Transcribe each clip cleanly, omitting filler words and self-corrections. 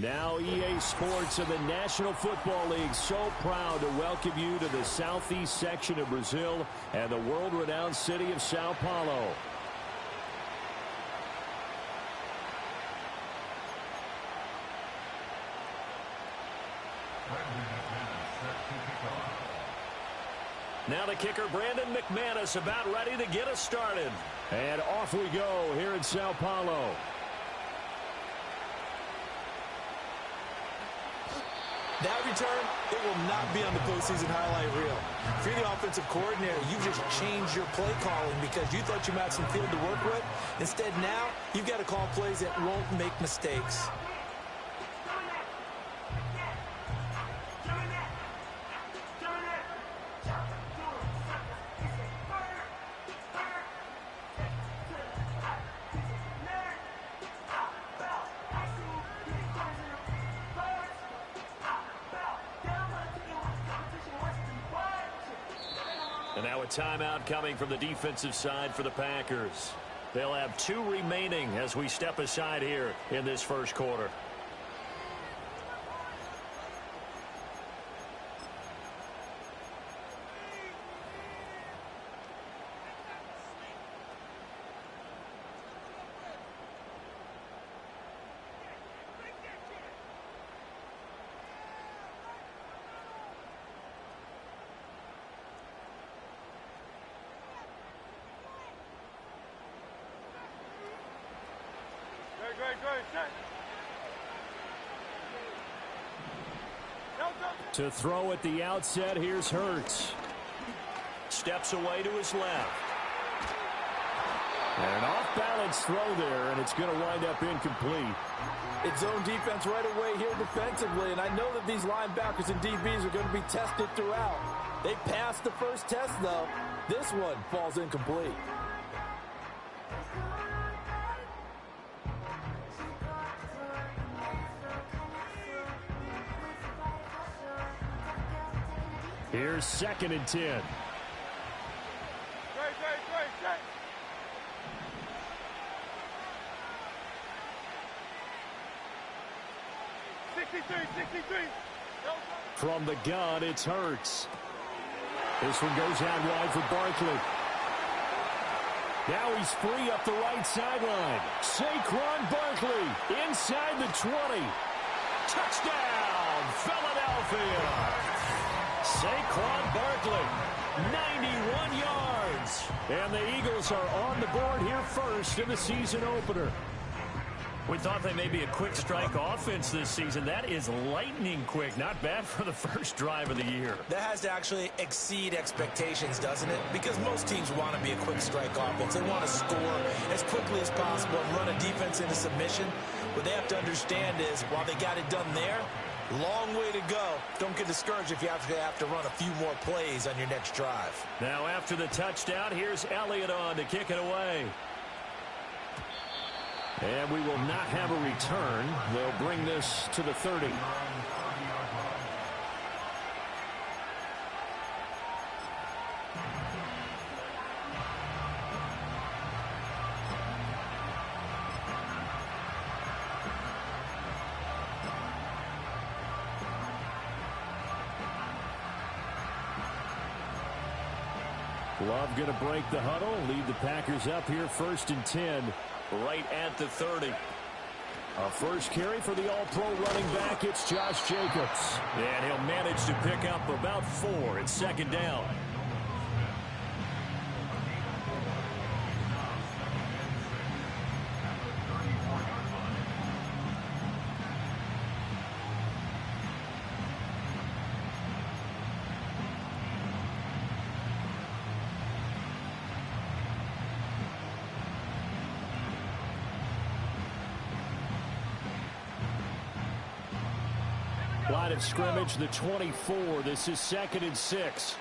Now EA Sports and the National Football League so proud to welcome you to the southeast section of Brazil and the world-renowned city of Sao Paulo. Now the kicker, Brandon McManus, about ready to get us started. And off we go here in Sao Paulo. That return, it will not be on the postseason highlight reel. If you're the offensive coordinator, you've just changed your play calling because you thought you might have some field to work with. Instead, now, you've got to call plays that won't make mistakes. And now a timeout coming from the defensive side for the Packers. They'll have 2 remaining as we step aside here in this first quarter. To throw at the outset, here's Hurts. Steps away to his left. And an off-balance throw there, and it's going to wind up incomplete. It's zone defense right away here defensively, and I know that these linebackers and DBs are going to be tested throughout. They passed the first test, though. This one falls incomplete. Here's 2nd and 10. 63. From the gun, it's Hurts. This one goes out wide for Barkley. Now he's free up the right sideline. Saquon Barkley inside the 20. Touchdown, Philadelphia. Saquon Barkley, 91 yards. And the Eagles are on the board here first in the season opener. We thought they may be a quick strike offense this season. That is lightning quick. Not bad for the first drive of the year. That has to actually exceed expectations, doesn't it? Because most teams want to be a quick strike offense. They want to score as quickly as possible and run a defense into submission. What they have to understand is, while they got it done there, long way to go. Don't get discouraged if you have to run a few more plays on your next drive. Now after the touchdown, here's Elliott on to kick it away. And we will not have a return. They'll bring this to the 30. Love going to break the huddle, lead the Packers up here 1st and 10. Right at the 30. A first carry for the all-pro running back. It's Josh Jacobs. And he'll manage to pick up about 4. It's 2nd down. Line of scrimmage, the 24. This is 2nd and 6.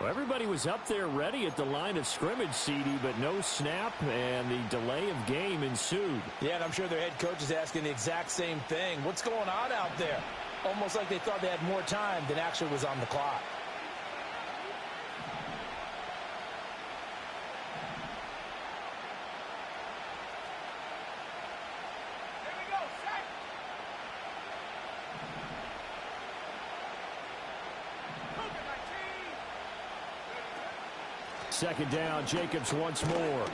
Well, everybody was up there ready at the line of scrimmage, CD, but no snap, and the delay of game ensued. Yeah, and I'm sure their head coach is asking the exact same thing. What's going on out there? Almost like they thought they had more time than actually was on the clock. Second down, Jacobs once more.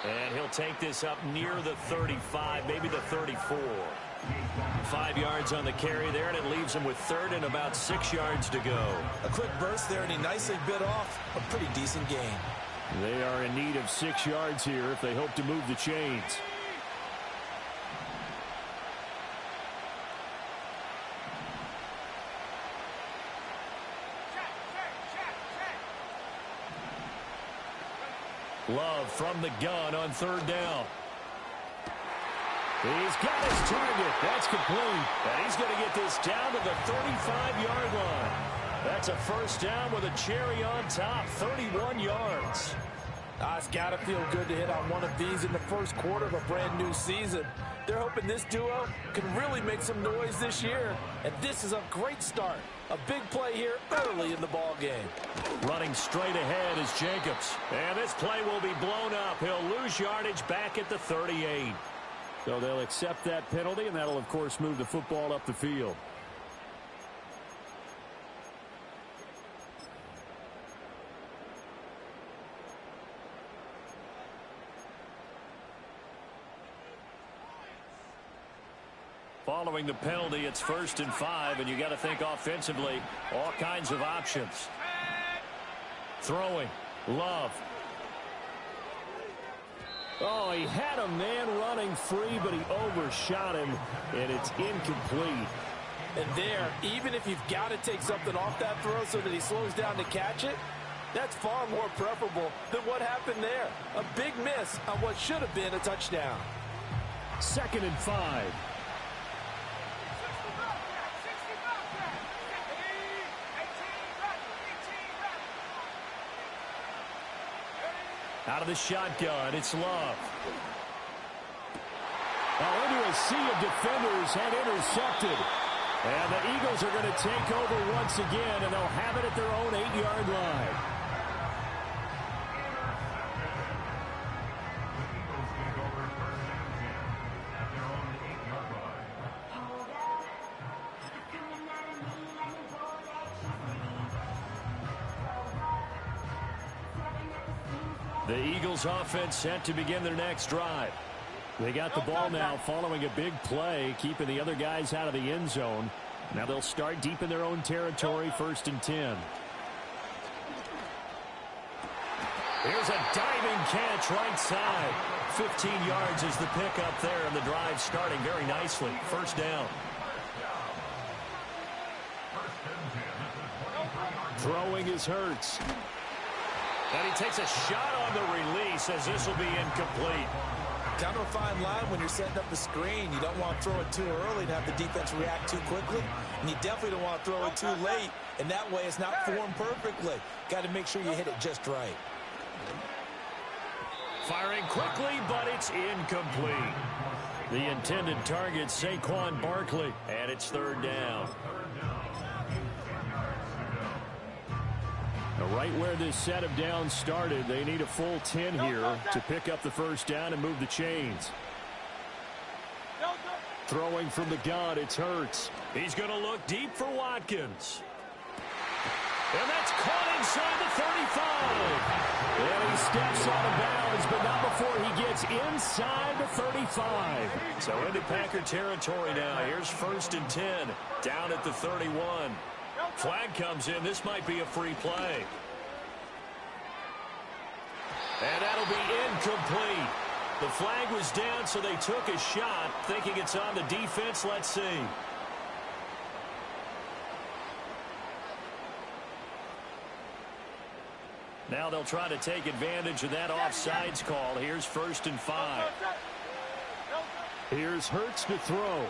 And he'll take this up near the 35, maybe the 34. 5 yards on the carry there, and it leaves him with third and about 6 yards to go. A quick burst there, and he nicely bit off a pretty decent gain. They are in need of 6 yards here if they hope to move the chains. Love from the gun on third down. He's got his target. That's complete. And he's going to get this down to the 35-yard line. That's a first down with a cherry on top, 31 yards. It's got to feel good to hit on one of these in the first quarter of a brand new season. They're hoping this duo can really make some noise this year. And this is a great start. A big play here early in the ball game. Running straight ahead is Jacobs. And this play will be blown up. He'll lose yardage back at the 38. So they'll accept that penalty, and that'll, of course, move the football up the field. Following the penalty, it's 1st and 5, and you got to think offensively, all kinds of options. Throwing, Love. Oh, he had a man running free, but he overshot him, and it's incomplete. And there, even if you've got to take something off that throw so that he slows down to catch it, that's far more preferable than what happened there. A big miss on what should have been a touchdown. 2nd and 5. Out of the shotgun, it's Love. Now into a sea of defenders and intercepted. And the Eagles are going to take over once again, and they'll have it at their own 8-yard line. The Eagles offense set to begin their next drive. They got the ball now following a big play, keeping the other guys out of the end zone. Now they'll start deep in their own territory, 1st and 10. Here's a diving catch right side. 15 yards is the pickup there, and the drive starting very nicely. 1st down. Throwing is Hurts. And he takes a shot on the release as this will be incomplete. Kind of a fine line when you're setting up the screen. You don't want to throw it too early and have the defense react too quickly. And you definitely don't want to throw it too late. And that way it's not formed perfectly. Got to make sure you hit it just right. Firing quickly, but it's incomplete. The intended target, Saquon Barkley. And it's 3rd down. Now, right where this set of downs started, they need a full 10 here to pick up the 1st down and move the chains. Throwing from the gun, it's Hurts. He's going to look deep for Watkins. And that's caught inside the 35. And he steps out of bounds, but not before he gets inside the 35. So into Packer territory now. Here's 1st and 10, down at the 31. Flag comes in. This might be a free play. And that'll be incomplete. The flag was down, so they took a shot, thinking it's on the defense. Let's see. Now they'll try to take advantage of that offsides call. Here's 1st and 5. Here's Hurts to throw.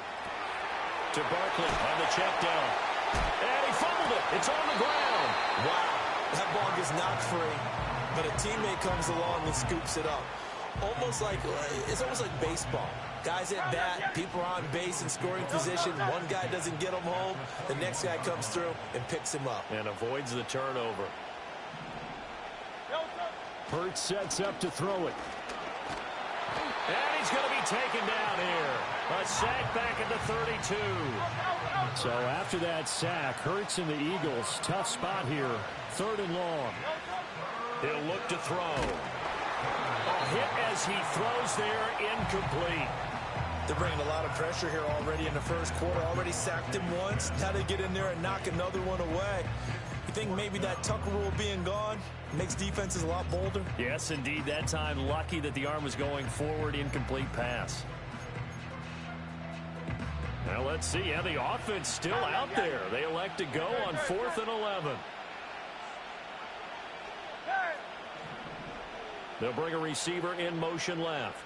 To Barkley on the check down. And he fumbled it. It's on the ground. Wow. That ball gets knocked free, but a teammate comes along and scoops it up. It's almost like baseball. Guys at bat, people are on base in scoring position. One guy doesn't get him home. The next guy comes through and picks him up. And avoids the turnover. Hurts sets up to throw it. And he's going to be taken down here. A sack back at the 32. So after that sack, Hurts and the Eagles, tough spot here. 3rd and long. He'll look to throw. A hit as he throws there, incomplete. They're bringing a lot of pressure here already in the first quarter. Already sacked him once. Now they get in there and knock another one away. You think maybe that Tucker rule being gone makes defenses a lot bolder? Yes, indeed. That time, lucky that the arm was going forward. Incomplete pass. Now let's see how the offense still out there. They elect to go on 4th and 11. They'll bring a receiver in motion left.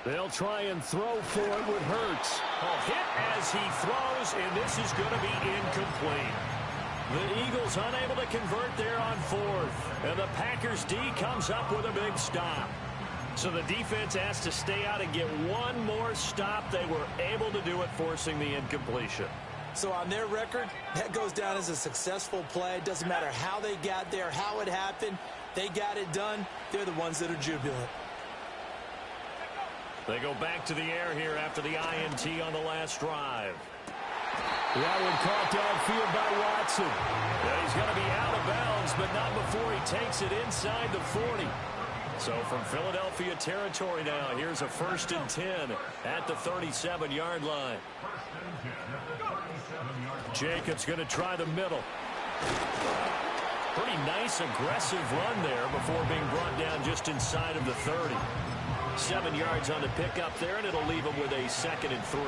They'll try and throw for it with Hurts. A hit as he throws, and this is going to be incomplete. The Eagles unable to convert there on 4th. And the Packers D comes up with a big stop. So the defense has to stay out and get one more stop. They were able to do it, forcing the incompletion. So on their record, that goes down as a successful play. It doesn't matter how they got there, how it happened. They got it done. They're the ones that are jubilant. They go back to the air here after the INT on the last drive. That one caught downfield by Watson. Yeah, he's going to be out of bounds, but not before he takes it inside the 40. So from Philadelphia territory now, here's a 1st and 10 at the 37-yard line. Jacobs going to try the middle. Pretty nice, aggressive run there before being brought down just inside of the 30. 7 yards on the pickup there, and it'll leave him with a 2nd and 3.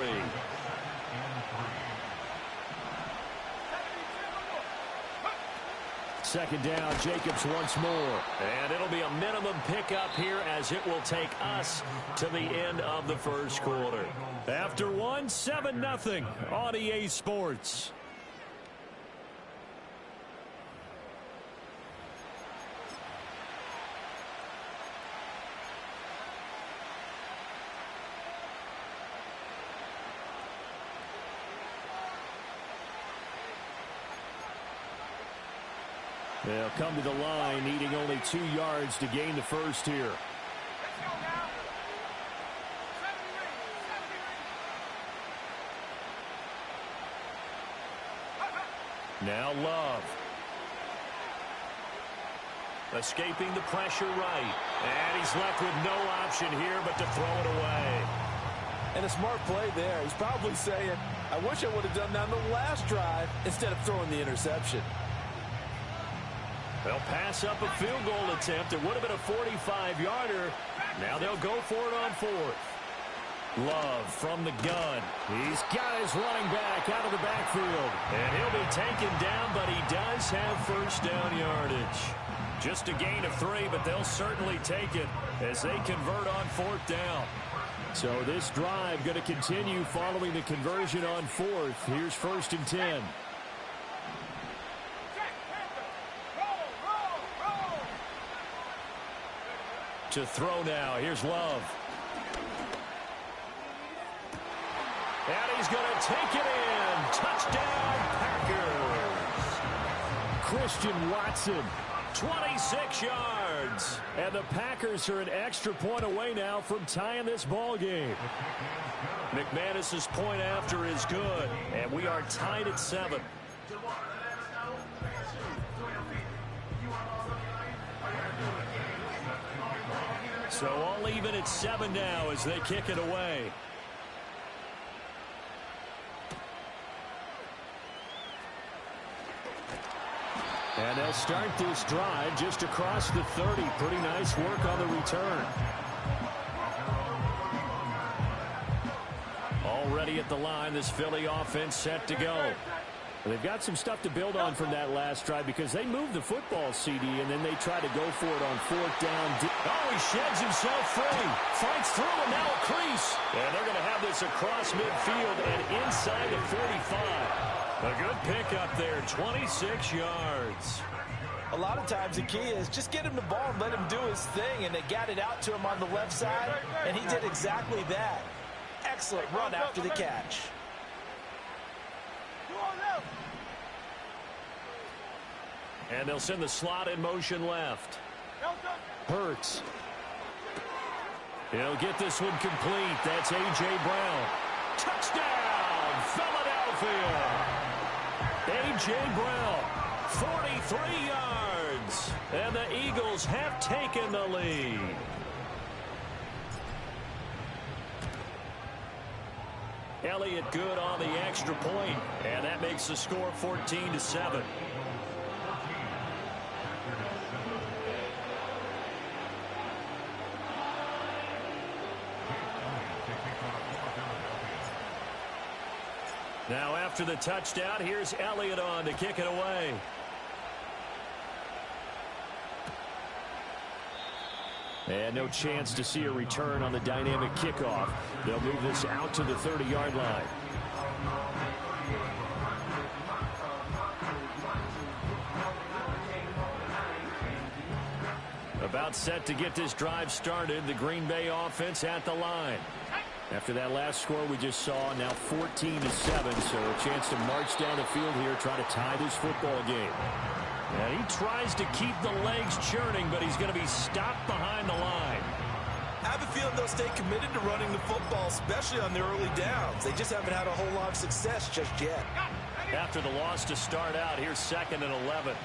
Second down, Jacobs once more. And it'll be a minimum pickup here as it will take us to the end of the first quarter. After one, 7-0 on EA Sports. They'll come to the line, needing only 2 yards to gain the first here. Now Love. Escaping the pressure right. And he's left with no option here but to throw it away. And a smart play there. He's probably saying, I wish I would have done that on the last drive instead of throwing the interception. They'll pass up a field goal attempt. It would have been a 45-yarder. Now they'll go for it on 4th. Love from the gun. He's got his running back out of the backfield. And he'll be taken down, but he does have first down yardage. Just a gain of 3, but they'll certainly take it as they convert on 4th down. So this drive going to continue following the conversion on 4th. Here's 1st and 10. To throw now. Here's Love. And he's going to take it in. Touchdown, Packers. Christian Watson, 26 yards. And the Packers are an extra point away now from tying this ball game. McManus's point after is good. And we are tied at 7. So all even at 7 now as they kick it away. And they'll start this drive just across the 30. Pretty nice work on the return. Already at the line, this Philly offense set to go. They've got some stuff to build on from that last drive because they moved the football, CD, and then they try to go for it on 4th down. Oh, he sheds himself free. Fights through, and now a crease. And they're going to have this across midfield and inside the 45. A good pickup there, 26 yards. A lot of times the key is just get him the ball and let him do his thing, and they got it out to him on the left side, and he did exactly that. Excellent run after the catch. And they'll send the slot in motion left. Hurts. He'll get this one complete. That's A.J. Brown. Touchdown, Philadelphia. A.J. Brown, 43 yards. And the Eagles have taken the lead. Elliott good on the extra point, and that makes the score 14-7. Now after the touchdown, here's Elliott on to kick it away. And no chance to see a return on the dynamic kickoff. They'll move this out to the 30-yard line. About set to get this drive started. The Green Bay offense at the line. After that last score we just saw, now 14-7, so a chance to march down the field here, try to tie this football game. And he tries to keep the legs churning, but he's going to be stopped behind the line. I have a feeling they'll stay committed to running the football, especially on the early downs. They just haven't had a whole lot of success just yet. After the loss to start out, here's 2nd and 11.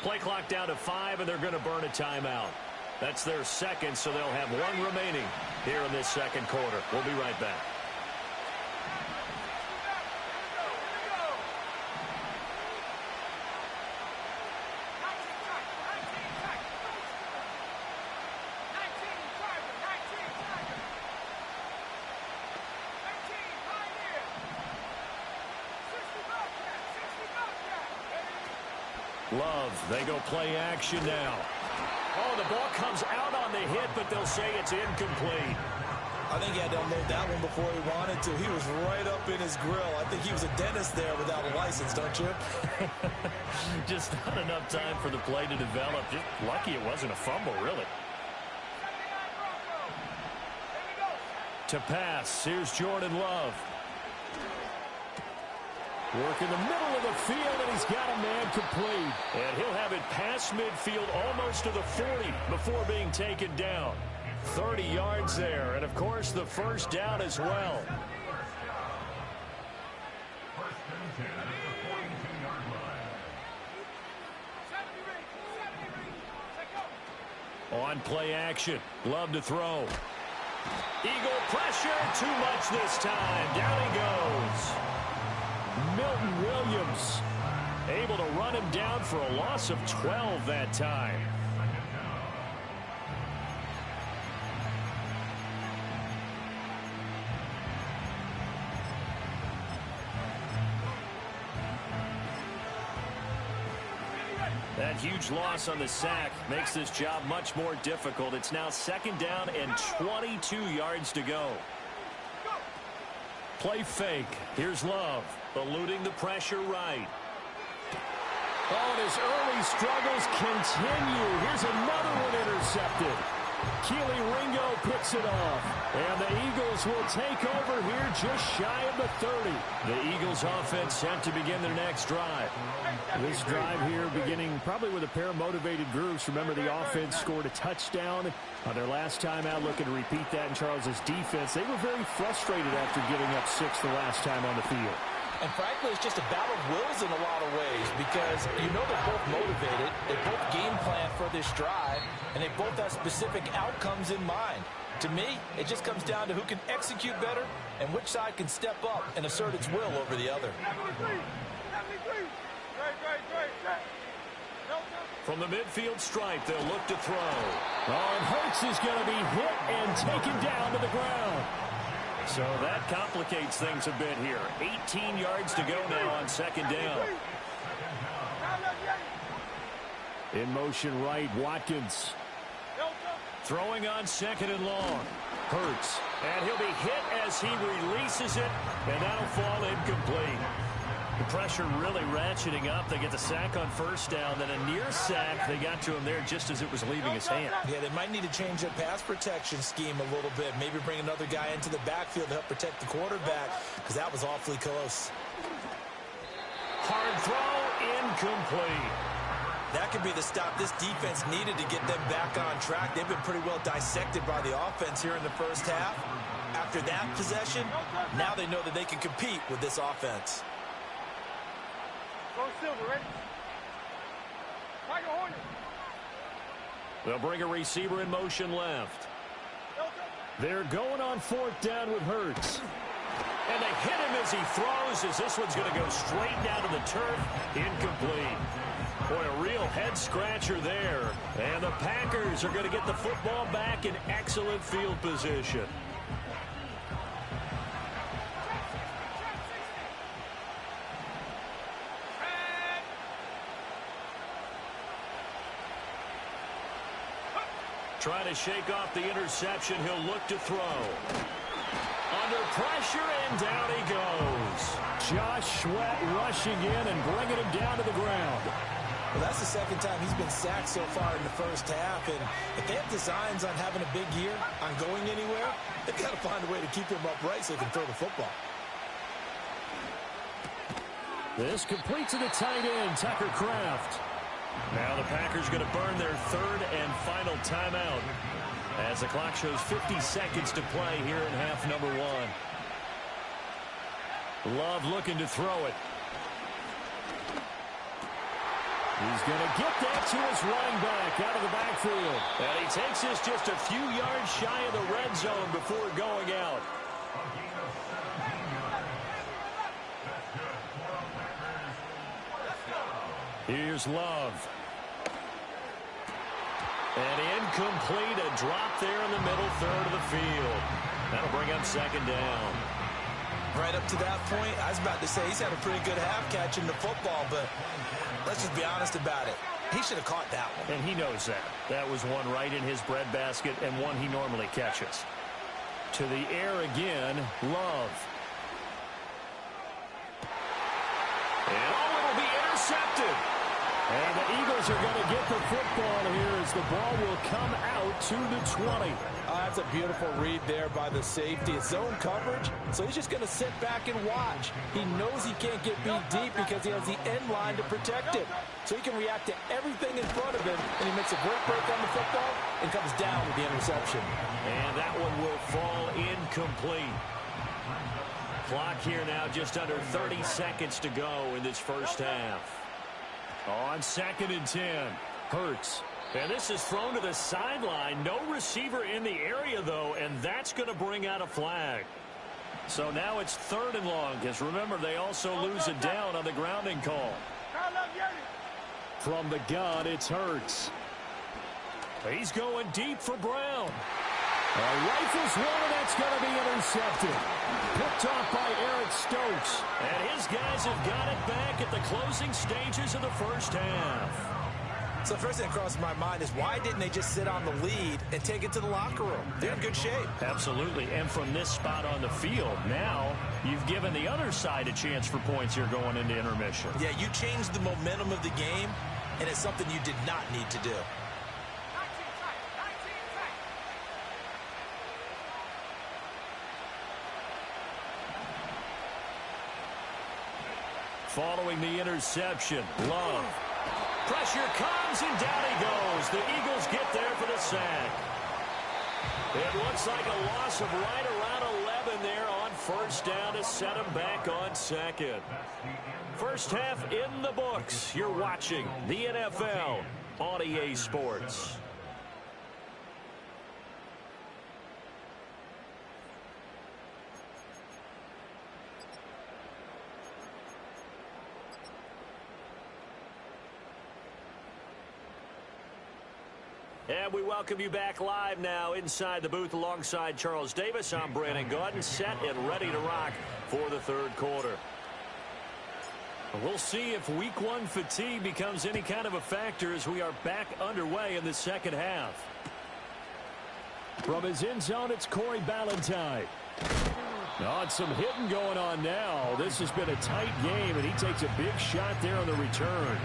Play clock down to 5, and they're going to burn a timeout. That's their second, so they'll have one remaining here in this second quarter. We'll be right back. Love, they go play action now. Oh, the ball comes out on the hit, but they'll say it's incomplete. I think he had to unload that one before he wanted to. He was right up in his grill. I think he was a dentist there without a license, don't you? Just not enough time for the play to develop. Just lucky it wasn't a fumble, really. To pass, here's Jordan Love. Work in the middle of the field, and he's got a man complete. And he'll have it past midfield almost to the 40 before being taken down. 30 yards there, and of course the first down as well. On play action, Love to throw. Eagle pressure, too much this time. Down he goes. Milton Williams able to run him down for a loss of 12 that time. That huge loss on the sack makes this job much more difficult. It's now 2nd down and 22 yards to go. Play fake. Here's Love, eluding the pressure right. Oh, and his early struggles continue. Here's another one intercepted. Keely Ringo picks it off. And the Eagles will take over here just shy of the 30. The Eagles offense set to begin their next drive. This drive here beginning probably with a pair of motivated groups. Remember, the offense scored a touchdown on their last time out, looking to repeat that in Charles's defense. They were very frustrated after giving up 6 the last time on the field. And frankly, it's just a battle of wills in a lot of ways because you know they're both motivated. They both game plan for this drive, and they both have specific outcomes in mind. To me, it just comes down to who can execute better and which side can step up and assert its will over the other. From the midfield stripe, they'll look to throw. Oh, and Hurts is going to be hit and taken down to the ground. So that complicates things a bit here. 18 yards to go now on 2nd down. In motion right, Watkins. Throwing on 2nd and long. Hurts. And he'll be hit as he releases it, and that'll fall incomplete. The pressure really ratcheting up. They get the sack on 1st down, then a near sack. They got to him there just as it was leaving his hand. Yeah, they might need to change their pass protection scheme a little bit. Maybe bring another guy into the backfield to help protect the quarterback, because that was awfully close. Hard throw, incomplete. That could be the stop this defense needed to get them back on track. They've been pretty well dissected by the offense here in the 1st half. After that possession, now they know that they can compete with this offense. They'll bring a receiver in motion left. They're going on 4th down with Hurts. And they hit him as he throws, as this one's going to go straight down to the turf. Incomplete. Boy, a real head-scratcher there. And the Packers are going to get the football back in excellent field position. Trying to shake off the interception. He'll look to throw. Under pressure, and down he goes. Josh Sweat rushing in and bringing him down to the ground. Well, that's the 2nd time he's been sacked so far in the 1st half. And if they have designs on having a big year, on going anywhere, they've got to find a way to keep him upright so they can throw the football. This complete to the tight end, Tucker Kraft. Now the Packers going to burn their 3rd and final timeout as the clock shows 50 seconds to play here in half number 1. Love looking to throw it. He's going to get that to his running back out of the backfield. And he takes this just a few yards shy of the red zone before going out. Here's Love. And incomplete, a drop there in the middle 3rd of the field. That'll bring up 2nd down. Right up to that point, I was about to say he's had a pretty good half catching the football, but let's just be honest about it. He should have caught that one. And he knows that. That was one right in his breadbasket and one he normally catches. To the air again, Love. And it'll be intercepted. And the Eagles are going to get the football here as the ball will come out to the 20. That's a beautiful read there by the safety. It's zone coverage, so he's just going to sit back and watch. He knows he can't get beat deep because he has the end line to protect him. So he can react to everything in front of him, and he makes a great break on the football and comes down with the interception. And that one will fall incomplete. Clock here now just under 30 seconds to go in this 1st half. On 2nd and 10, Hurts. And this is thrown to the sideline. No receiver in the area, though, and that's going to bring out a flag. So now it's 3rd and long, because remember, they also lose it down on the grounding call. From the gun, it's Hurts. He's going deep for Brown. Rifles one, and that's going to be intercepted. Picked off by Eric Stokes. And his guys have got it back at the closing stages of the 1st half. So first thing that crosses my mind is why didn't they just sit on the lead and take it to the locker room? They're in good shape. Absolutely. And from this spot on the field, now you've given the other side a chance for points here going into intermission. Yeah, you changed the momentum of the game, and it's something you did not need to do. Following the interception, Love. Pressure comes, and down he goes. The Eagles get there for the sack. It looks like a loss of right around 11 there on 1st down to set him back on 2nd. 1st half in the books. You're watching the NFL on EA Sports. And we welcome you back live now inside the booth alongside Charles Davis. I'm Brandon Gaudin, set and ready to rock for the 3rd quarter. We'll see if week one fatigue becomes any kind of a factor as we are back underway in the second half. From his end zone, it's Corey Ballantyne. Oh, and some hitting going on now. This has been a tight game, and he takes a big shot there on the return.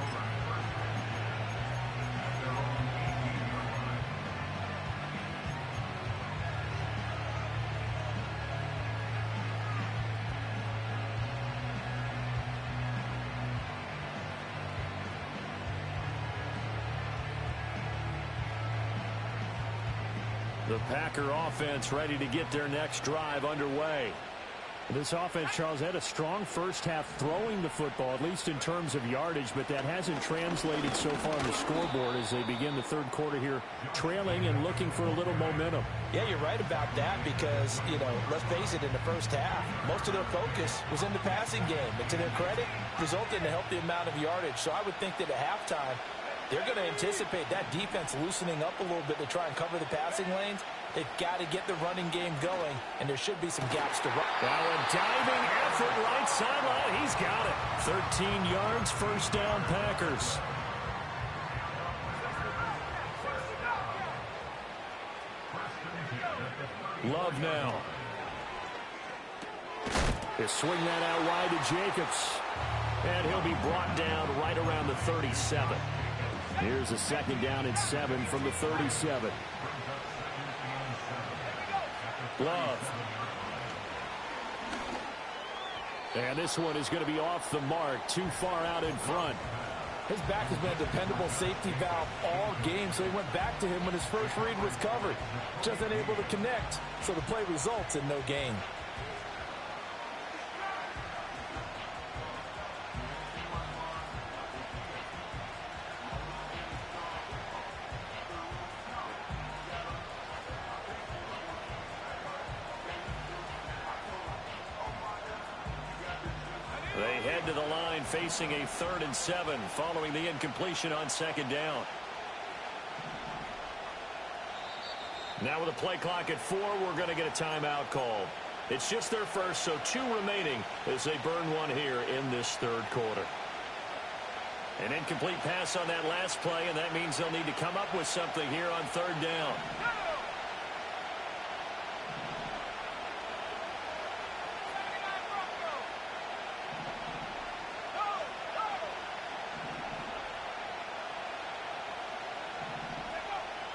The Packer offense ready to get their next drive underway. This offense, Charles, had a strong first half throwing the football, at least in terms of yardage, but that hasn't translated so far on the scoreboard as they begin the third quarter here, trailing and looking for a little momentum. Yeah, you're right about that because, let's face it, in the first half, most of their focus was in the passing game. And to their credit, resulted in a healthy amount of yardage. So I would think that at halftime, they're going to anticipate that defense loosening up a little bit to try and cover the passing lanes. They've got to get the running game going, and there should be some gaps to run. Now a diving effort right sideline. He's got it. 13 yards, first down, Packers. Love now. They swing that out wide to Jacobs. And he'll be brought down right around the 37. Here's a second down and 7 from the 37. Love. And this one is going to be off the mark, too far out in front. His back has been a dependable safety valve all game, so he went back to him when his first read was covered. Just unable to connect, so the play results in no gain. They head to the line facing a 3rd and 7 following the incompletion on second down. Now with a play clock at 4, we're going to get a timeout called. It's just their first, so 2 remaining as they burn one here in this third quarter. An incomplete pass on that last play, and that means they'll need to come up with something here on 3rd down.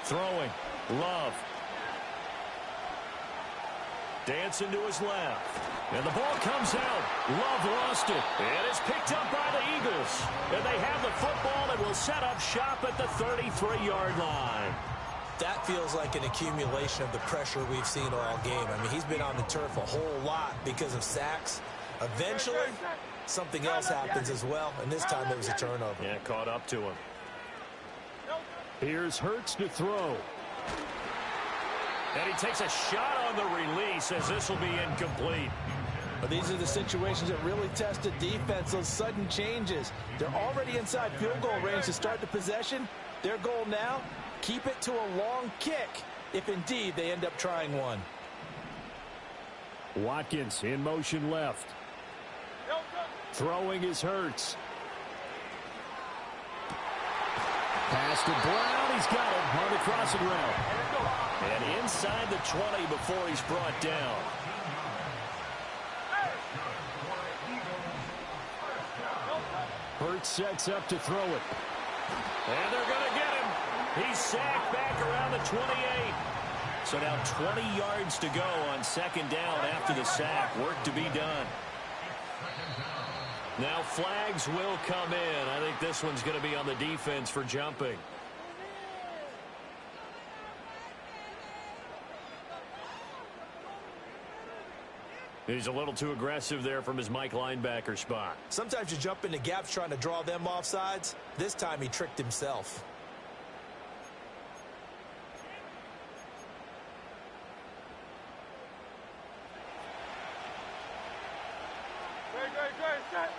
Throwing. Love. Dancing to his left. And the ball comes out. Love lost it. And it's picked up by the Eagles. And they have the football and will set up shop at the 33-yard line. That feels like an accumulation of the pressure we've seen all game. I mean, he's been on the turf a whole lot because of sacks. Eventually, something else happens as well. And this time it was a turnover. Yeah, caught up to him. Here's Hurts to throw. And he takes a shot on the release as this will be incomplete. But these are the situations that really test the defense, those sudden changes. They're already inside field goal range to start the possession. Their goal now, keep it to a long kick, if indeed they end up trying one. Watkins in motion left. Throwing is Hurts. Pass to Brown. He's got it on the crossing route. And inside the 20 before he's brought down. Hurts sets up to throw it. And they're going to get him. He's sacked back around the 28. So now 20 yards to go on second down after the sack. Work to be done. Now flags will come in. I think this one's going to be on the defense for jumping. He's a little too aggressive there from his Mike linebacker spot. Sometimes you jump into gaps trying to draw them off sides. This time he tricked himself. Set.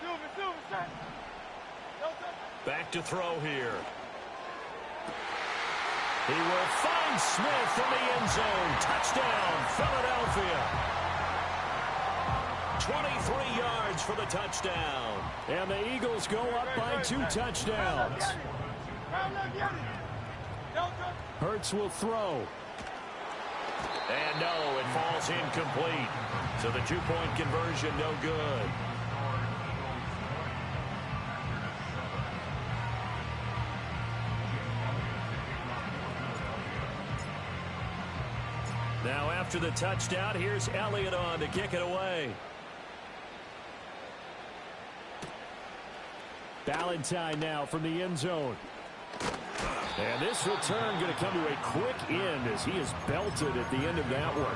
Silver, set. Back to throw here. He will find Smith in the end zone. Touchdown, Philadelphia. 23 yards for the touchdown. And the Eagles go up by 2 touchdowns. Hurts will throw. And no, it falls incomplete. So the 2-point conversion no good. Now after the touchdown, here's Elliott on to kick it away. Ballantyne now from the end zone. And this return going to come to a quick end as he is belted at the end of that one.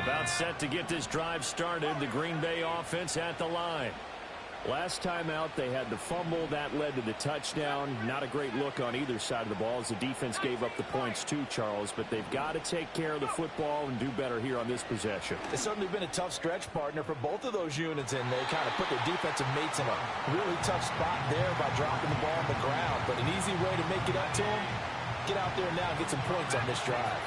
About set to get this drive started. The Green Bay offense at the line. Last time out, they had the fumble. That led to the touchdown. Not a great look on either side of the ball as the defense gave up the points too, Charles. But they've got to take care of the football and do better here on this possession. It's certainly been a tough stretch, partner, for both of those units, and they kind of put their defensive mates in a really tough spot there by dropping the ball on the ground. But an easy way to make it up to them, get out there now and get some points on this drive.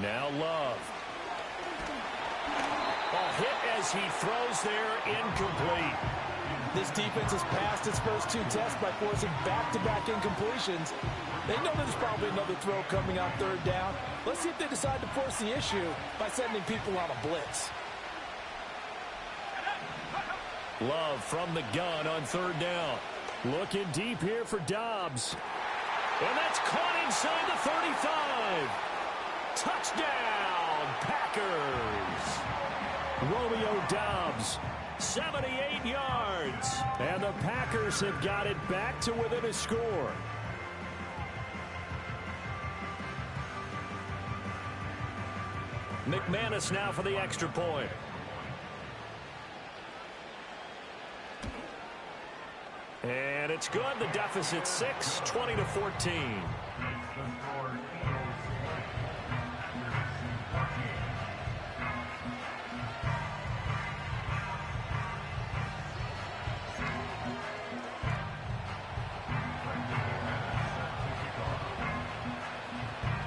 Now Love. A hit as he throws there, incomplete. This defense has passed its first 2 tests by forcing back-to-back incompletions. They know there's probably another throw coming on 3rd down. Let's see if they decide to force the issue by sending people on a blitz. Love from the gun on 3rd down. Looking deep here for Dobbs. And that's caught inside the 35. Touchdown, Packers. Romeo Dobbs, 78 yards. And the Packers have got it back to within a score. McManus now for the extra point. And it's good. The deficit 6, 20-14.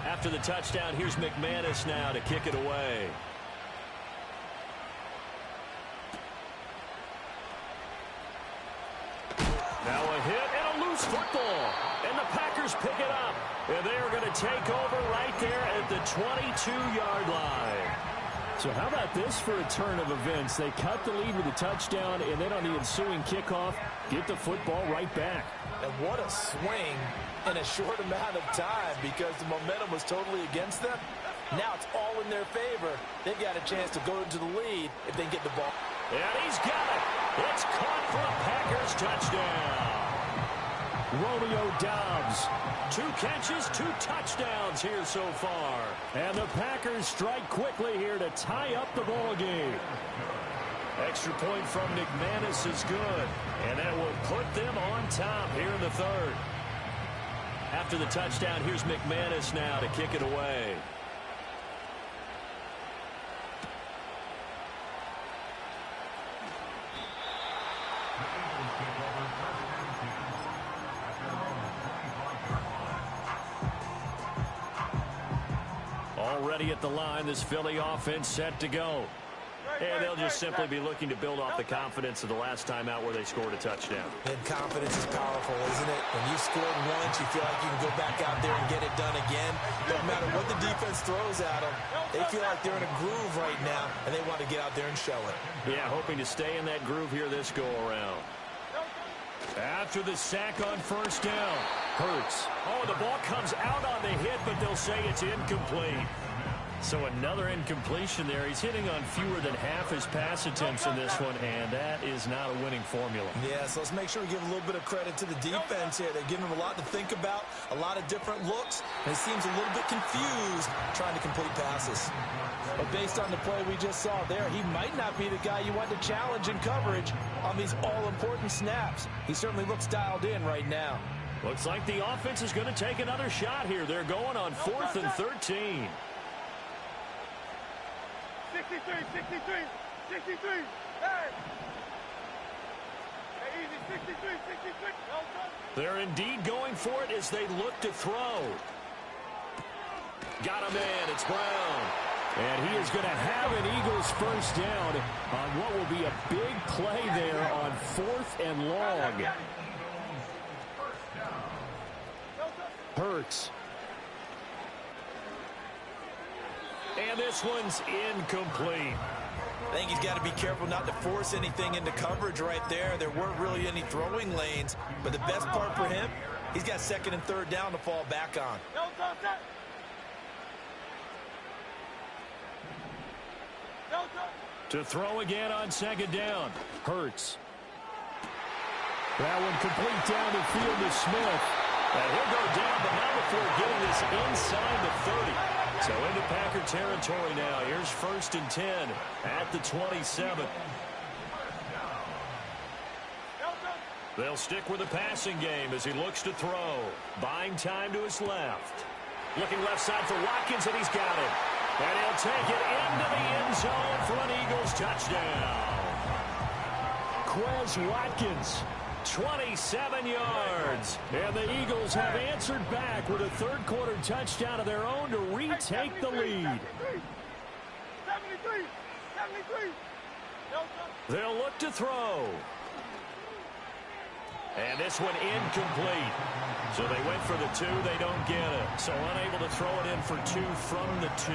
After the touchdown, here's McManus now to kick it away. Now a hit and a loose football. And the Packers pick it up. And they are going to take over right there at the 22-yard line. So how about this for a turn of events? They cut the lead with a touchdown, and then on the ensuing kickoff, get the football right back. And what a swing in a short amount of time, because the momentum was totally against them. Now it's all in their favor. They've got a chance to go into the lead if they get the ball. And he's got it. It's caught for a Packers touchdown. Romeo Dobbs, 2 catches, 2 touchdowns here so far. And the Packers strike quickly here to tie up the ball game. Extra point from McManus is good. And that will put them on top here in the 3rd. After the touchdown, here's McManus now to kick it away. Already at the line, this Philly offense set to go. And they'll just simply be looking to build off the confidence of the last time out where they scored a touchdown. And confidence is powerful, isn't it? When you've scored once, you feel like you can go back out there and get it done again. No matter what the defense throws at them, they feel like they're in a groove right now, and they want to get out there and show it. Yeah, hoping to stay in that groove here this go-around. After the sack on 1st down, Hurts. Oh, the ball comes out on the hit, but they'll say it's incomplete. So another incompletion there. He's hitting on fewer than half his pass attempts in this one, and that is not a winning formula. Yeah, so let's make sure we give a little bit of credit to the defense here. They're giving him a lot to think about, a lot of different looks, and he seems a little bit confused trying to complete passes. But based on the play we just saw there, he might not be the guy you want to challenge in coverage on these all-important snaps. He certainly looks dialed in right now. Looks like the offense is going to take another shot here. They're going on 4th and 13. 63, 63, 63. Hey! Hey, easy, 63, 63. They're indeed going for it as they look to throw. Got a man. It's Brown. And he is going to have an Eagles first down on what will be a big play there on 4th and long. Hurts. And this one's incomplete. I think he's got to be careful not to force anything into coverage right there. There weren't really any throwing lanes, but the best part for him, he's got 2nd and 3rd down to fall back on. To throw again on 2nd down. Hurts. That one complete down the field to Smith. And he'll go down, but not before getting this inside the 30. So into Packer territory now. Here's 1st and 10 at the 27. They'll stick with the passing game as he looks to throw. Buying time to his left. Looking left side for Watkins, and he's got it. And he'll take it into the end zone for an Eagles touchdown. Quez Watkins, 27 yards. And the Eagles have answered back with a 3rd quarter touchdown of their own to retake the lead. 73, 73. They'll look to throw. And this one incomplete. So they went for the 2. They don't get it. So unable to throw it in for 2 from the 2.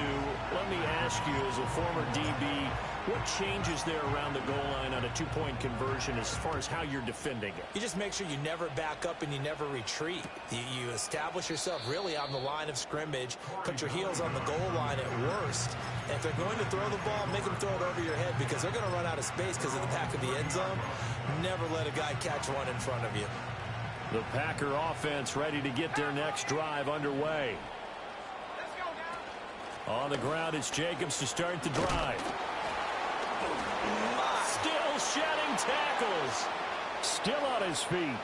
Let me ask you, as a former DB, what changes there around the goal line on a 2-point conversion as far as how you're defending it? You just make sure you never back up and you never retreat. You establish yourself really on the line of scrimmage, put your heels on the goal line at worst. And if they're going to throw the ball, make them throw it over your head because they're going to run out of space because of the back of the end zone. Never let a guy catch one in front of you. The Packer offense ready to get their next drive underway. On the ground, it's Jacobs to start the drive. Still shedding tackles. Still on his feet.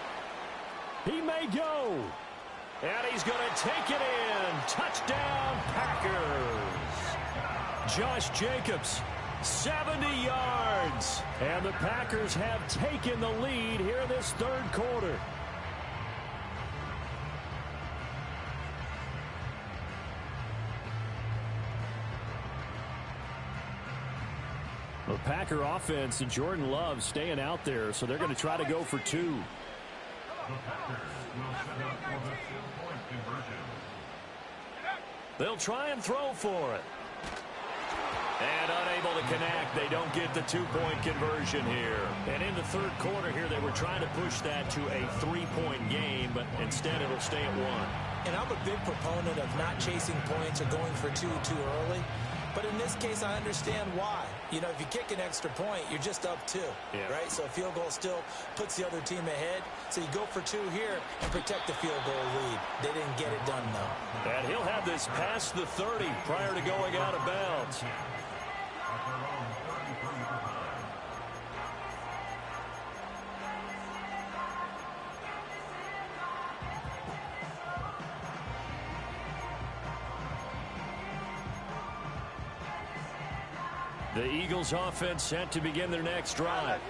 He may go. And he's going to take it in. Touchdown, Packers. Josh Jacobs, 70 yards. And the Packers have taken the lead here in this 3rd quarter. The Packer offense and Jordan Love staying out there, so they're going to try to go for 2. They'll try and throw for it. And unable to connect. They don't get the 2-point conversion here. And in the 3rd quarter here, they were trying to push that to a 3-point game, but instead it'll stay at 1. And I'm a big proponent of not chasing points or going for 2 too early. But in this case, I understand why. You know, if you kick an extra point, you're just up 2, right? So a field goal still puts the other team ahead. So you go for 2 here and protect the field goal lead. They didn't get it done, though. And he'll have this past the 30 prior to going out of bounds. The Eagles offense set to begin their next drive.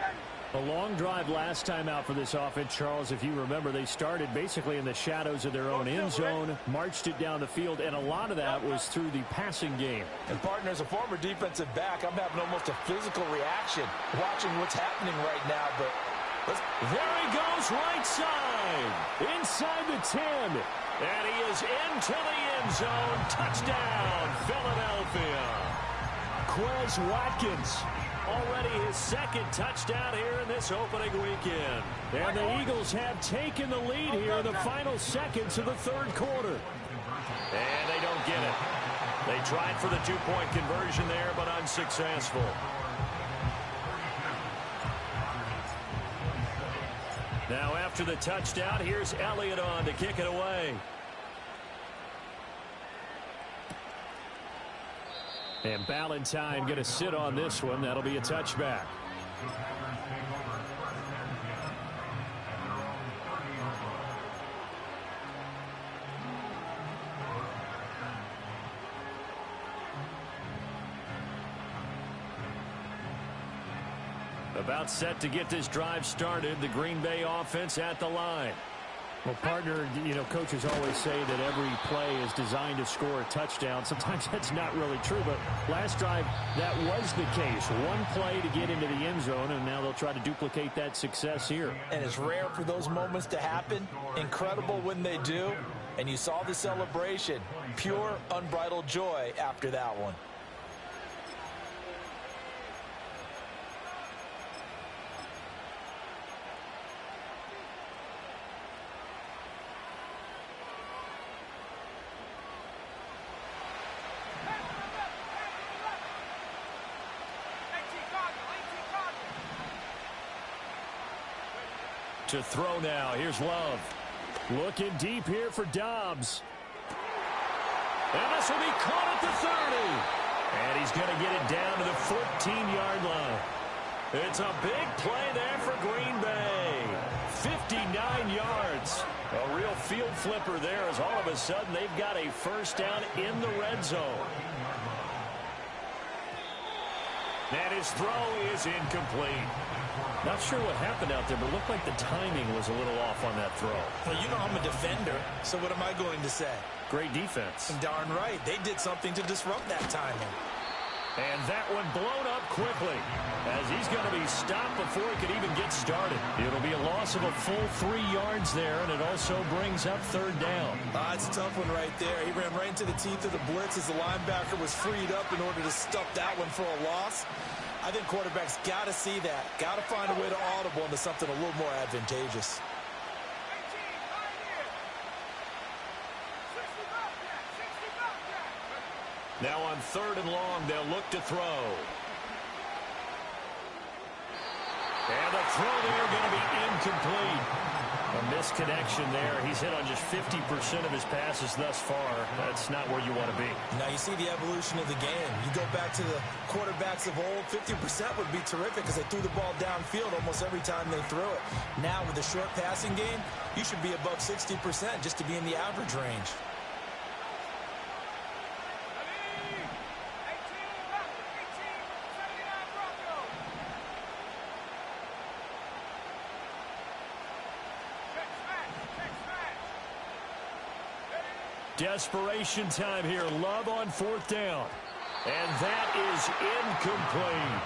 A long drive last time out for this offense, Charles. If you remember, they started basically in the shadows of their own end zone, marched it down the field, and a lot of that was through the passing game. And, partner, as a former defensive back, I'm having almost a physical reaction watching what's happening right now. But there he goes right side, inside the 10. And he is into the end zone. Touchdown, Philadelphia. Quez Watkins, already his 2nd touchdown here in this opening weekend. And the Eagles have taken the lead here in the final seconds of the 3rd quarter. And they don't get it. They Tried for the two-point conversion there, but unsuccessful. Now after the touchdown, here's Elliott on to kick it away. And Ballantyne going to sit on this one. That'll be a touchback. About set to get this drive started. The Green Bay offense at the line. Well, partner, you know, coaches always say that every play is designed to score a touchdown. Sometimes that's not really true, but last drive, that was the case. One play to get into the end zone, and now they'll try to duplicate that success here. And it's rare for those moments to happen. Incredible when they do. And you saw the celebration. Pure, unbridled joy after that one. To throw now. Here's Love. Looking deep here for Dobbs. And this will be caught at the 30. And he's going to get it down to the 14-yard line. It's a big play there for Green Bay. 59 yards. A real field flipper there as all of a sudden they've got a first down in the red zone. And his throw is incomplete. Not sure what happened out there, but it looked like the timing was a little off on that throw. Well, you know I'm a defender, so what am I going to say? Great defense. Darn right. They did something to disrupt that timing. And that one blown up quickly as he's going to be stopped before he could even get started. It'll be a loss of a full 3 yards there, and it also brings up third down. It's a tough one right there. He ran right into the teeth of the blitz as the linebacker was freed up in order to stuff that one for a loss. I think quarterbacks got to see that. Got to find a way to audible into something a little more advantageous. Now on third and long, they'll look to throw. And the throw there going to be incomplete. A misconnection there. He's hit on just 50% of his passes thus far. That's not where you want to be. Now you see the evolution of the game. You go back to the quarterbacks of old, 50% would be terrific because they threw the ball downfield almost every time they threw it. Now with the short passing game, you should be above 60% just to be in the average range. Desperation time here. Love on fourth down. And that is incomplete.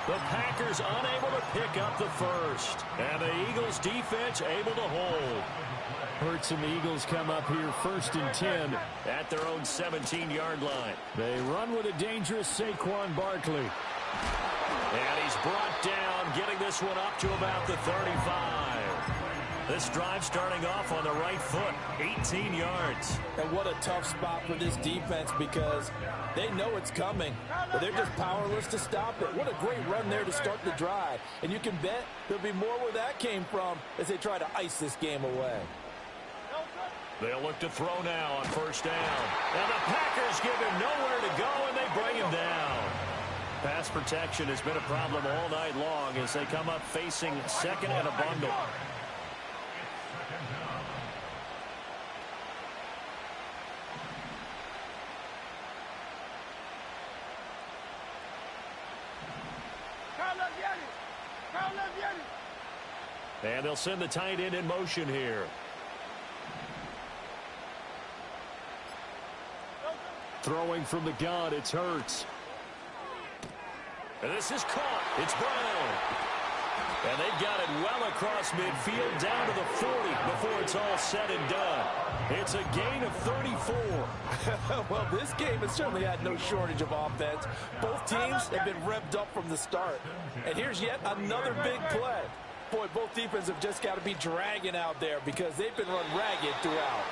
The Packers unable to pick up the first. And the Eagles defense able to hold. Hurts and the Eagles come up here first and 10 at their own 17-yard line. They run with a dangerous Saquon Barkley. And he's brought down, getting this one up to about the 35. This drive starting off on the right foot, 18 yards. And what a tough spot for this defense because they know it's coming, but they're just powerless to stop it. What a great run there to start the drive. And you can bet there'll be more where that came from as they try to ice this game away. They'll look to throw now on first down. And the Packers give him nowhere to go, and they bring him down. Pass protection has been a problem all night long as they come up facing second and a bundle. And they'll send the tight end in motion here. Throwing from the gun, it's Hurts. And this is caught. It's Brown. And they've got it well across midfield down to the 40 before it's all said and done. It's a gain of 34. Well, this game has certainly had no shortage of offense. Both teams have been revved up from the start. And here's yet another big play. Boy, both defenses have just got to be dragging out there because they've been run ragged throughout.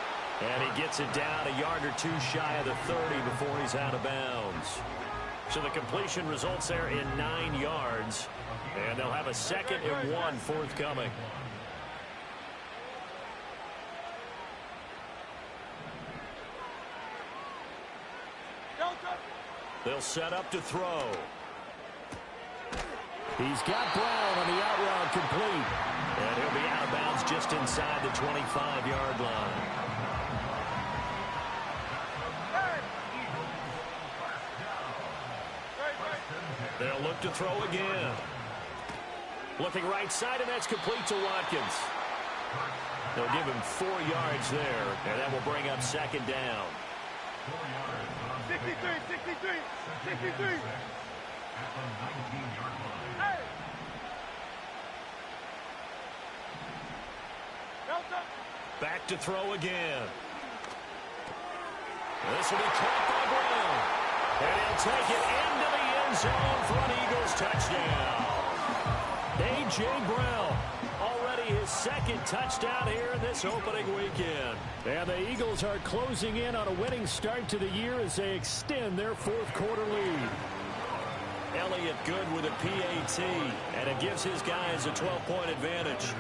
And he gets it down a yard or two shy of the 30 before he's out of bounds. So the completion results there in 9 yards. And they'll have a 2nd and 1 forthcoming. They'll set up to throw. He's got Brown on the out route complete. And he'll be out of bounds just inside the 25-yard line. They'll look to throw again. Looking right side, and that's complete to Watkins. They'll give him 4 yards there, and that will bring up 2nd down. 63, 63, 63. Hey! Back to throw again. This will be caught by Brown. And he'll take it into the end zone for an Eagles touchdown. A.J. Brown, already his 2nd touchdown here in this opening weekend. And the Eagles are closing in on a winning start to the year as they extend their 4th quarter lead. Elliott good with a PAT, and it gives his guys a 12-point advantage.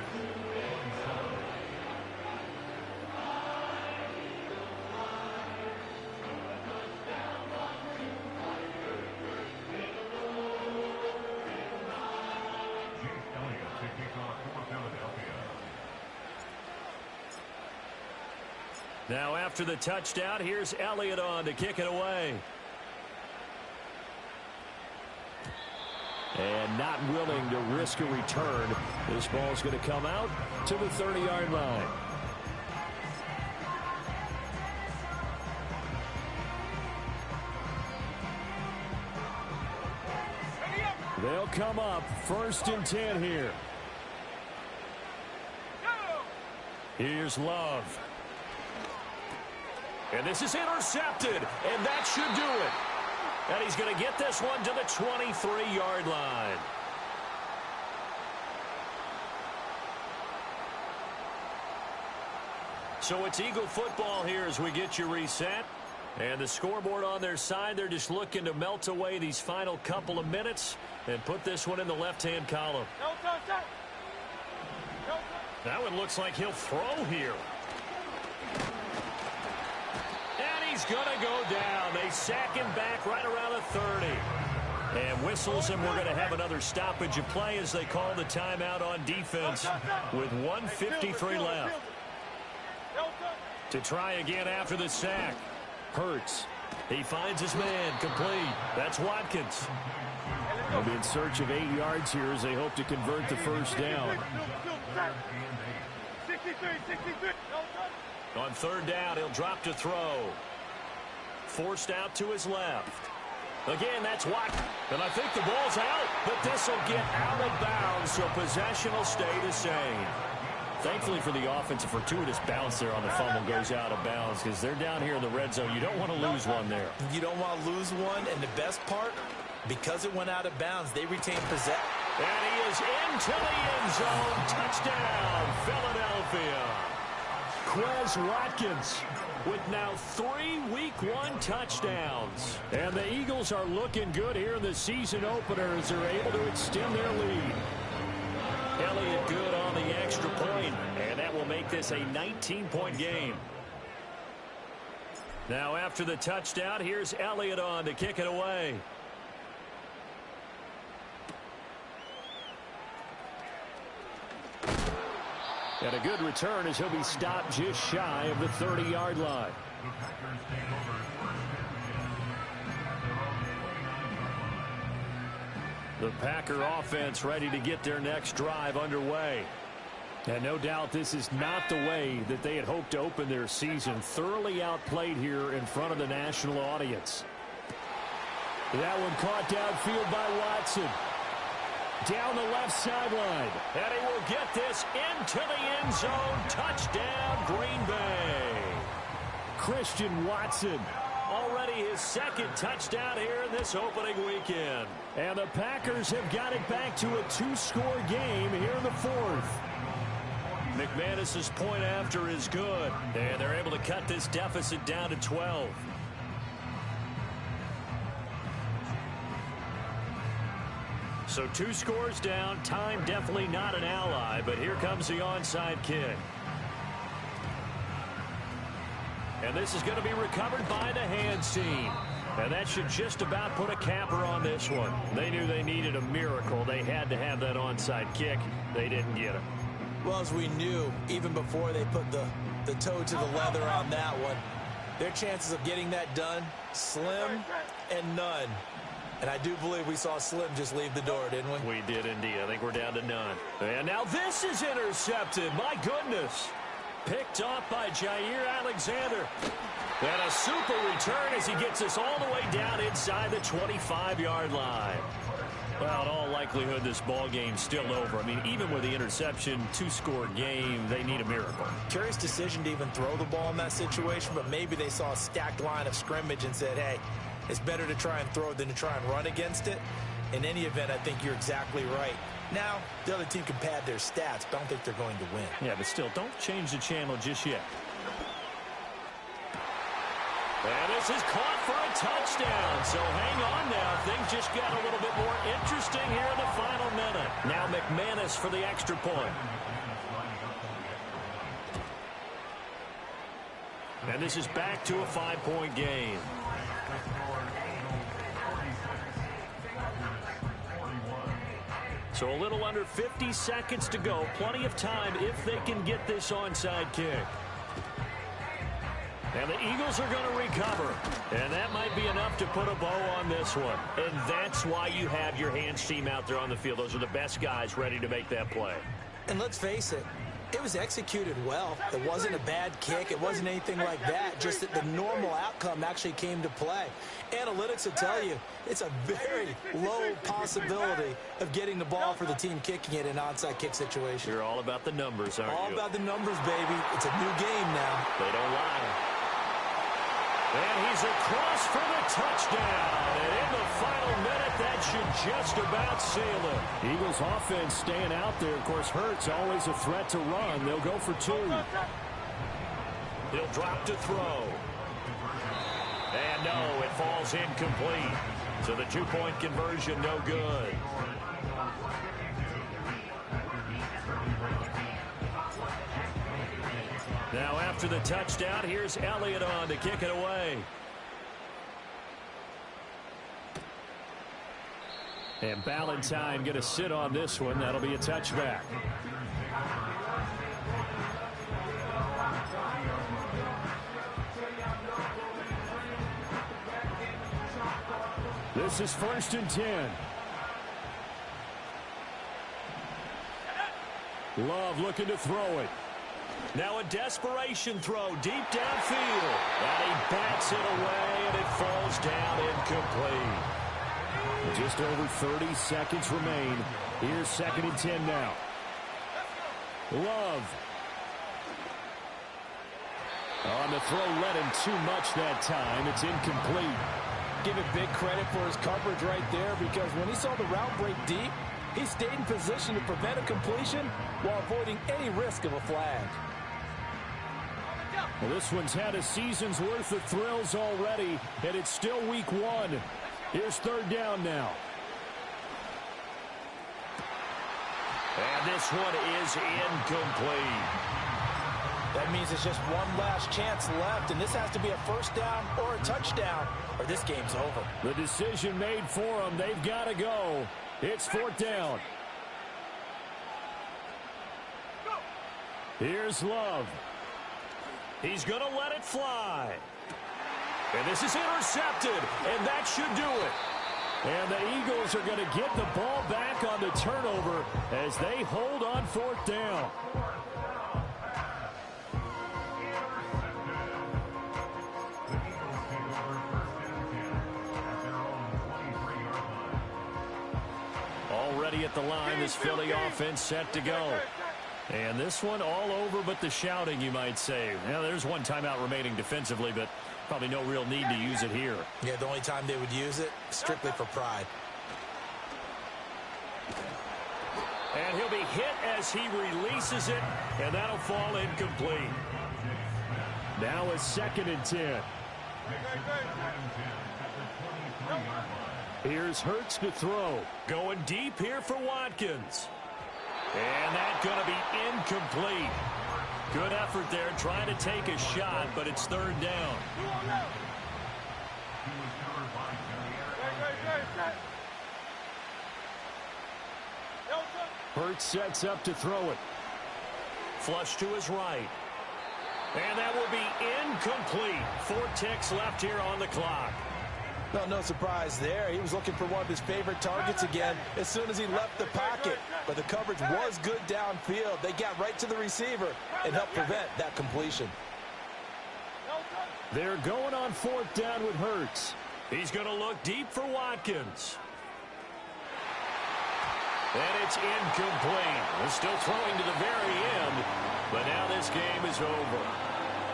Now after the touchdown, here's Elliott on to kick it away. And not willing to risk a return. This ball's going to come out to the 30-yard line. They'll come up 1st and 10 here. Here's Love. And this is intercepted, and that should do it. And he's going to get this one to the 23-yard line. So it's Eagle football here as we get you reset. And the scoreboard on their side, they're just looking to melt away these final couple of minutes and put this one in the left-hand column. That one looks like he'll throw here. He's going to go down. They sack him back right around the 30. And whistles, and we're going to have another stoppage of play as they call the timeout on defense with 1:53 left. To try again after the sack. Hurts. He finds his man complete. That's Watkins. They'll be in search of 8 yards here as they hope to convert the 1st down. 63, 63. On 3rd down, he'll drop to throw. Forced out to his left. Again, that's Watkins. And I think the ball's out, but this will get out of bounds, so possession will stay the same. Thankfully for the offense, a fortuitous bounce there on the fumble goes out of bounds because they're down here in the red zone. You don't want to lose one there. You don't want to lose one, and the best part, because it went out of bounds, they retain possession. And he is into the end zone. Touchdown, Philadelphia. Quez Watkins with now 3 Week 1 touchdowns. And the Eagles are looking good here in the season opener as they're able to extend their lead. Elliott good on the extra point, and that will make this a 19-point game. Now after the touchdown, here's Elliott on to kick it away. And a good return as he'll be stopped just shy of the 30-yard line. The Packer offense ready to get their next drive underway. And no doubt this is not the way that they had hoped to open their season. Thoroughly outplayed here in front of the national audience. That one caught downfield by Watson. Down the left sideline. And he will get this into the end zone. Touchdown, Green Bay. Christian Watson. Already his 2nd touchdown here in this opening weekend. And the Packers have got it back to a 2-score game here in the 4th. McManus's point after is good. And they're able to cut this deficit down to 12. So 2 scores down. Time definitely not an ally, but here comes the onside kick. And this is going to be recovered by the hands team. And that should just about put a capper on this one. They knew they needed a miracle. They had to have that onside kick. They didn't get it. Well, as we knew, even before they put the toe to the leather on that one, their chances of getting that done, slim and none. And I do believe we saw Slim just leave the door, didn't we? We did indeed. I think we're down to none. And now this is intercepted. My goodness. Picked off by Jair Alexander. And a super return as he gets us all the way down inside the 25-yard line. Well, in all likelihood, this ball game's still over. I mean, even with the interception, 2-score game, they need a miracle. Curious decision to even throw the ball in that situation, but maybe they saw a stacked line of scrimmage and said, hey, it's better to try and throw it than to try and run against it. In any event, I think you're exactly right. Now, the other team can pad their stats, but I don't think they're going to win. Yeah, but still, don't change the channel just yet. And this is caught for a touchdown. So hang on now. Things just got a little bit more interesting here in the final minute. Now McManus for the extra point. And this is back to a 5-point game. So a little under 50 seconds to go. Plenty of time if they can get this onside kick. And the Eagles are going to recover. And that might be enough to put a bow on this one. And that's why you have your hands team out there on the field. Those are the best guys ready to make that play. And let's face it, it was executed well. It wasn't a bad kick. It wasn't anything like that. Just that the normal outcome actually came to play. Analytics will tell you it's a very low possibility of getting the ball for the team kicking it in an onside kick situation. You're all about the numbers, aren't you? All about the numbers, baby. It's a new game now. They don't lie. And he's across for the touchdown. And in the final minute, that should just about seal it. Eagles offense staying out there. Of course, Hurts always a threat to run. They'll go for 2. He'll drop to throw. And no, it falls incomplete. So the 2-point conversion, no good. Now after the touchdown, here's Elliott on to kick it away. And Ballantyne going to sit on this one. That'll be a touchback. This is 1st and 10. Love looking to throw it. Now a desperation throw deep downfield. And he bats it away, and it falls down incomplete. Just over 30 seconds remain. Here's 2nd and 10 now. Love. On the throw, led him too much that time. It's incomplete. Give it big credit for his coverage right there, because when he saw the route break deep, he stayed in position to prevent a completion while avoiding any risk of a flag. Well, this one's had a season's worth of thrills already, and it's still week 1. Here's 3rd down now. And this one is incomplete. That means it's just one last chance left, and this has to be a 1st down or a touchdown, or this game's over. The decision made for them. They've got to go. It's 4th down. Here's Love. He's going to let it fly. And this is intercepted, and that should do it. And the Eagles are going to get the ball back on the turnover as they hold on 4th down. Already at the line, this Philly offense set to go. And this one all over but the shouting, you might say. Now, there's one timeout remaining defensively, but probably no real need to use it here. Yeah, the only time they would use it, strictly for pride. And he'll be hit as he releases it, and that'll fall incomplete. Now a 2nd and 10. Here's Hurts to throw. Going deep here for Watkins. And that's going to be incomplete. Good effort there trying to take a shot, but it's 3rd down. Hurts sets up to throw it. Flush to his right. And that will be incomplete. 4 ticks left here on the clock. Well, no surprise there. He was looking for one of his favorite targets again as soon as he left the pocket. But the coverage was good downfield. They got right to the receiver and helped prevent that completion. They're going on 4th down with Hurts. He's going to look deep for Watkins. And it's incomplete. They're still throwing to the very end, but now this game is over.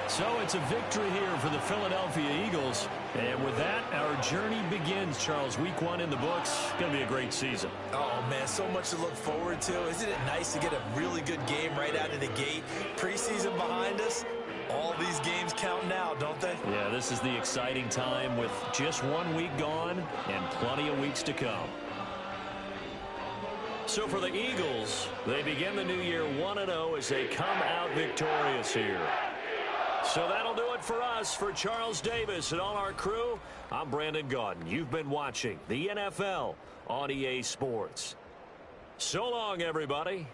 So it's a victory here for the Philadelphia Eagles. And with that, our journey begins, Charles. Week 1 in the books. Going to be a great season. Oh, man, so much to look forward to. Isn't it nice to get a really good game right out of the gate? Preseason behind us. All these games count now, don't they? Yeah, this is the exciting time with just 1 week gone and plenty of weeks to come. So for the Eagles, they begin the new year 1-0 as they come out victorious here. So that'll do it for us. For Charles Davis and all our crew, I'm Brandon Gaudin. You've been watching the NFL on EA Sports. So long, everybody.